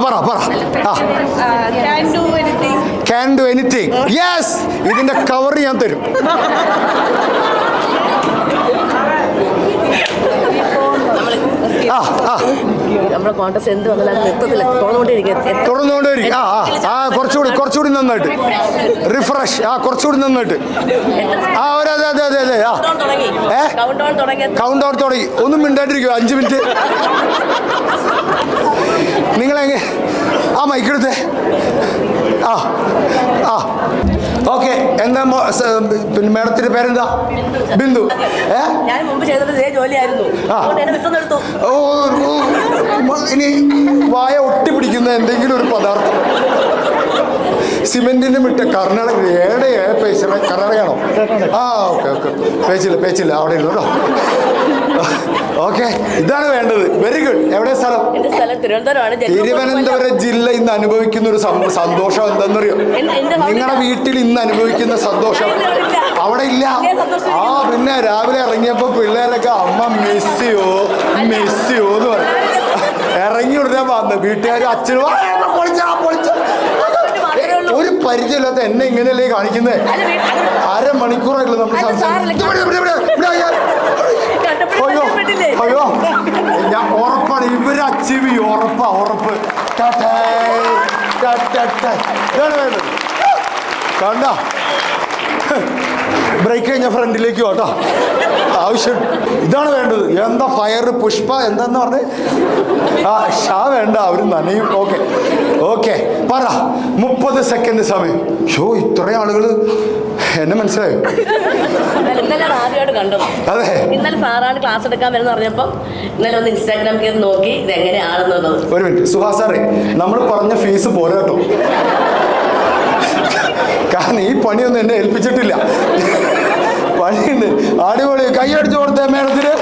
പറ can do anything. Yes, ഇതിന്റെ cover ഞാൻ തരും. തുറന്നുകൊണ്ടിരിക്കും. കുറച്ചുകൂടി നന്നായിട്ട് റിഫ്രഷ്. കുറച്ചുകൂടി നന്നായിട്ട്. അതെ. കൗണ്ട് ഡൗൺ തുടങ്ങി. ഒന്നും മിണ്ടായിട്ടിരിക്കും. 5 മിനിറ്റ്. നിങ്ങളെങ്ങനെ മൈക്കെടുത്തേ. ഓക്കെ. എന്താ പിന്നെ മാഡത്തിന്റെ പേരെന്താ? ബിന്ദു. ഇനി വായ ഒട്ടിപ്പിടിക്കുന്ന എന്തെങ്കിലും ഒരു പദാർത്ഥം. സിമെന്റിന്റെ മിട്ട കർണാടക. കർണാടകയാണോ? ഓക്കെ. പേച്ചില്ല അവിടെ ഇരുന്നു കേട്ടോ. ഓക്കെ, ഇതാണ് വേണ്ടത്. Very good. എവിടെ സ്ഥലം? തിരുവനന്തപുരം ജില്ല ഇന്ന് അനുഭവിക്കുന്ന ഒരു സന്തോഷം എന്തെന്നറിയോ? നിങ്ങളുടെ വീട്ടിൽ ഇന്ന് അനുഭവിക്കുന്ന സന്തോഷം അവിടെ ഇല്ല. പിന്നെ രാവിലെ ഇറങ്ങിയപ്പോ പിള്ളേരൊക്കെ അമ്മ മിസ്സിയോ എന്ന് പറയും. ഇറങ്ങി ഉടനെ വന്ന് വീട്ടുകാർ അച്ഛനും ഒരു പരിചയമില്ലാത്ത എന്നെ ഇങ്ങനെയല്ലേ കാണിക്കുന്നത്? അരമണിക്കൂറായില്ല നമ്മൾ അയ്യോ ഞാൻ ഉറപ്പാണ് ഇവര് അച്ചീവ് ചെയ്യും. ഉറപ്പ്. കണ്ട ബ്രേക്ക് കഴിഞ്ഞ ഫ്രണ്ടിലേക്ക് കേട്ടോ. ആവശ്യം ഇതാണ് വേണ്ടത്. എന്താ ഫയർ പുഷ്പ എന്താന്ന് പറഞ്ഞ് ഷാ വേണ്ട, അവര് നനയും. ഓക്കെ പറ. 30 സെക്കൻഡ് സമയം. ഇത്രയും ആളുകള് എന്നെ മനസ്സിലായോ? അതെ, ഇന്നലെ സാറാണ് ക്ലാസ് എടുക്കാൻ വരുന്ന പറഞ്ഞപ്പോ ഇന്നലെ ഒന്ന് ഇൻസ്റ്റാഗ്രാം കയറി നോക്കി ഇത് എങ്ങനെയാണെന്നുള്ളത്. ഒരു മിനിറ്റ് സുഹാസ് സാറേ, നമ്മൾ പറഞ്ഞ ഫീസ് പോരാ കേട്ടോ. കാരണം ഈ പണിയൊന്നും എന്നെ ഏൽപ്പിച്ചിട്ടില്ല. പണിയുണ്ട്. അടിപൊളി. കൈയടിച്ചു കൊടുത്തേ മേഡത്തിന്.